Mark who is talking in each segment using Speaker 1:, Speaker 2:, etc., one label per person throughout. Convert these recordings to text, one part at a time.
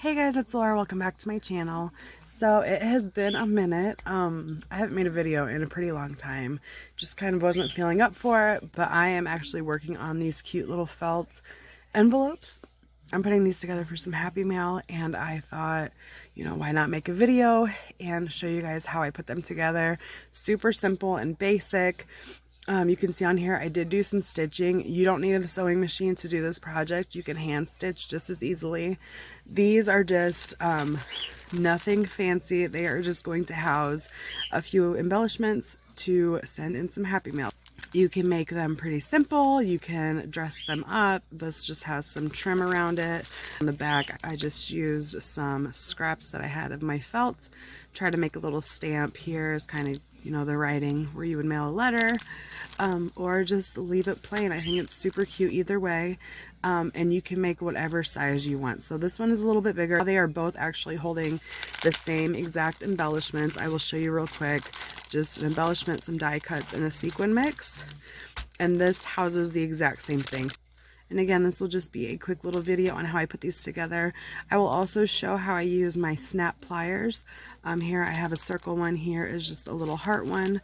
Speaker 1: Hey guys, it's Laura. Welcome back to my channel. So it has been a minute. I haven't made a video in a pretty long time. Just kind of wasn't feeling up for it, but I am actually working on these cute little felt envelopes. I'm putting these together for some Happy Mail, and I thought, you know, why not make a video and show you guys how I put them together. Super simple and basic. You can see on here I did do some stitching. You don't need a sewing machine to do this project. You can hand stitch just as easily. These are just nothing fancy. They are just going to house a few embellishments to send in some Happy Mail. You can make them pretty simple. You can dress them up. This just has some trim around it. On the back, I just used some scraps that I had of my felt. Try to make a little stamp here is kind of, you know, the writing where you would mail a letter, or just leave it plain. I think it's super cute either way. And you can make whatever size you want. So this one is a little bit bigger. They are both actually holding the same exact embellishments. I will show you real quick. Just an embellishment, some die cuts, and a sequin mix. And this houses the exact same thing. And again, this will just be a quick little video on how I put these together. I will also show how I use my snap pliers. Here I have a circle one. Here is just a little heart one.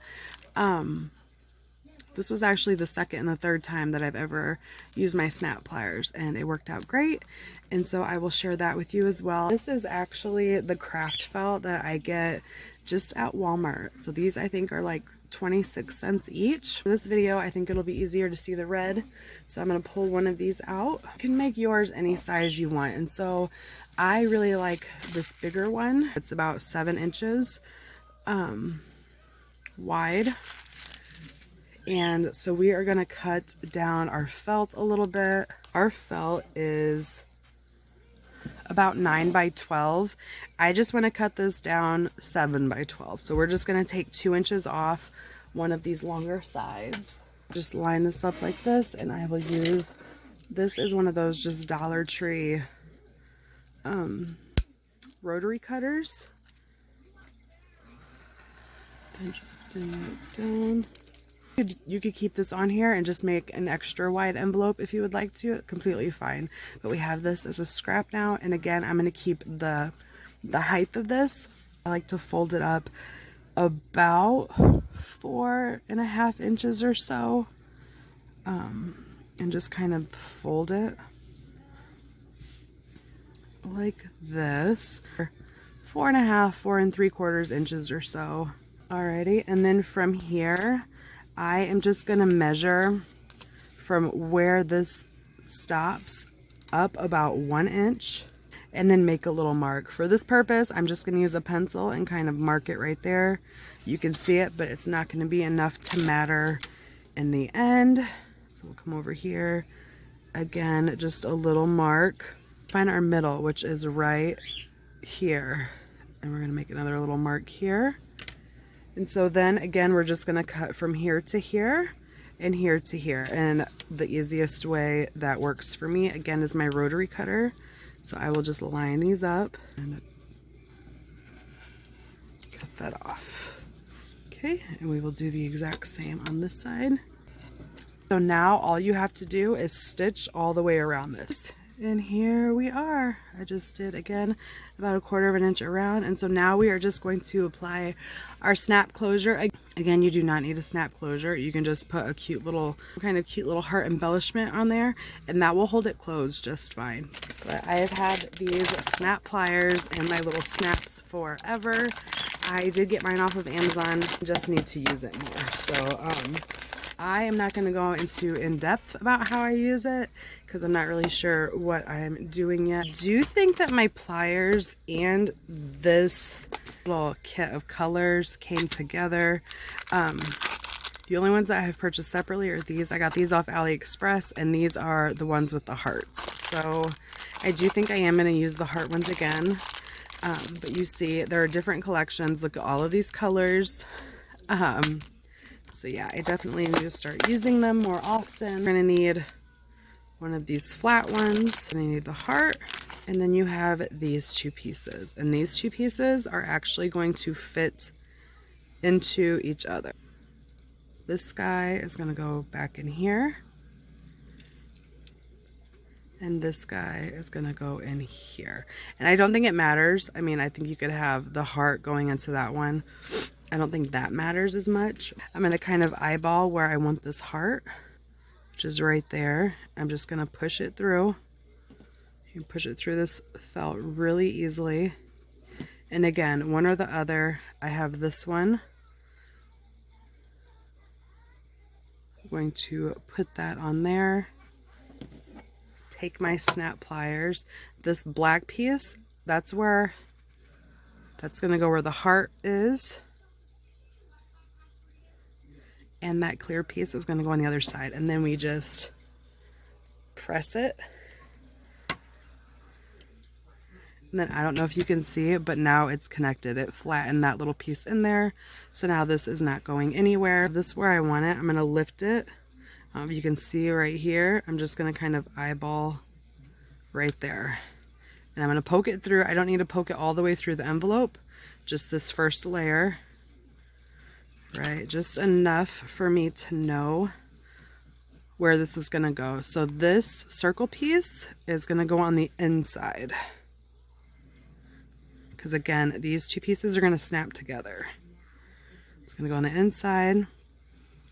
Speaker 1: This was actually the second and the third time that I've ever used my snap pliers, and it worked out great. And so I will share that with you as well. This is actually the craft felt that I get just at Walmart. So these I think are like 26 cents each. For this video, I think it'll be easier to see the red. So I'm going to pull one of these out. You can make yours any size you want. And so I really like this bigger one. It's about 7 inches wide. And so we are going to cut down our felt a little bit. Our felt is about 9 by 12. I just want to cut this down 7 by 12. So we're just going to take 2 inches off one of these longer sides. Just line this up like this, and I will use, this is one of those just Dollar Tree rotary cutters. And just bring it down. You could keep this on here and just make an extra wide envelope if you would like to. Completely fine. But we have this as a scrap now, and again, I'm going to keep the height of this. I like to fold it up about 4.5 inches or so, and just kind of fold it like this. 4.5, 4 3/4 inches or so. Alrighty, and then from here, I am just going to measure from where this stops up about 1 inch and then make a little mark. For this purpose, I'm just going to use a pencil and kind of mark it right there. You can see it, but it's not going to be enough to matter in the end. So we'll come over here. Again, just a little mark. Find our middle, which is right here. And we're going to make another little mark here. And so then again, we're just going to cut from here to here and here to here. And the easiest way that works for me, again, is my rotary cutter. So I will just line these up and cut that off. Okay, and we will do the exact same on this side. So now all you have to do is stitch all the way around this. And here we are. I just did, again, about 1/4 inch around. And so now we are just going to apply our snap closure. Again, you do not need a snap closure. You can just put a cute little heart embellishment on there, and that will hold it closed just fine. But I have had these snap pliers and my little snaps forever. I did get mine off of Amazon, just need to use it more. So I am not going to go into in-depth about how I use it because I'm not really sure what I'm doing yet. I do think that my pliers and this little kit of colors came together. The only ones that I have purchased separately are these. I got these off AliExpress, and these are the ones with the hearts. So I do think I am going to use the heart ones again. But you see, there are different collections. Look at all of these colors. So yeah, I definitely need to start using them more often. We're going to need one of these flat ones, and I need the heart, and then you have these 2 pieces. And these 2 pieces are actually going to fit into each other. This guy is going to go back in here, And this guy is gonna go in here. And I don't think it matters. I mean, I think you could have the heart going into that one. I don't think that matters as much. I'm gonna kind of eyeball where I want this heart, which is right there. I'm just gonna push it through. You can push it through this felt really easily. And again, one or the other. I have this one. I'm going to put that on there. Take my snap pliers. This black piece, that's going to go where the heart is. And that clear piece is going to go on the other side. And then we just press it. And then I don't know if you can see it, but now it's connected. It flattened that little piece in there. So now this is not going anywhere. This is where I want it. I'm going to lift it. You can see right here, I'm just going to kind of eyeball right there. And I'm going to poke it through. I don't need to poke it all the way through the envelope, just this first layer, right? Just enough for me to know where this is going to go. So this circle piece is going to go on the inside. Because again, these two pieces are going to snap together. It's going to go on the inside.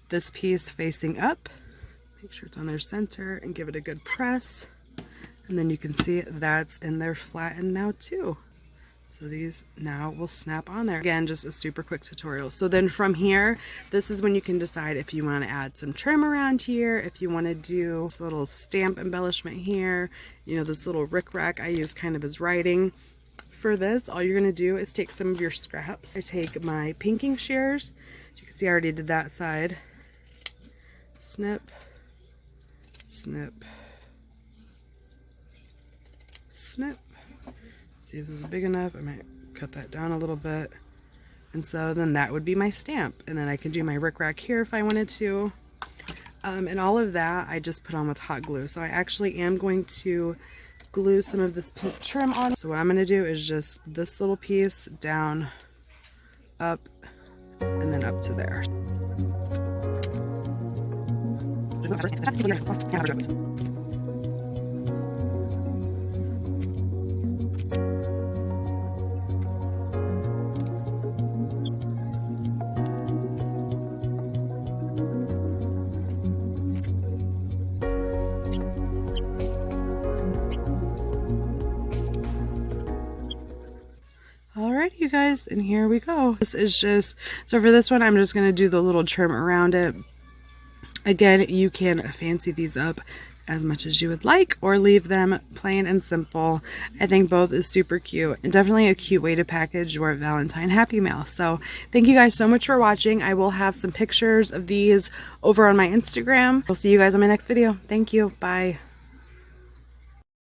Speaker 1: This piece facing up. Make sure it's on their center and give it a good press. And then you can see that's in there flattened now too. So these now will snap on there. Again, just a super quick tutorial. So then from here, this is when you can decide if you want to add some trim around here, if you want to do this little stamp embellishment here, you know, this little rickrack I use kind of as writing. For this, all you're going to do is take some of your scraps. I take my pinking shears. You can see I already did that side. Snip, snip, snip. See if this is big enough. I might cut that down a little bit. And so then that would be my stamp. And then I can do my rickrack here if I wanted to. And all of that I just put on with hot glue. So I actually am going to glue some of this pink trim on. So what I'm going to do is just this little piece down, up, and then up to there. Alright, you guys, and here we go. This is just, so for this one, I'm just going to do the little trim around it. Again, you can fancy these up as much as you would like or leave them plain and simple. I think both is super cute and definitely a cute way to package your Valentine Happy Mail. So thank you guys so much for watching. I will have some pictures of these over on my Instagram. I'll see you guys on my next video. Thank you. Bye.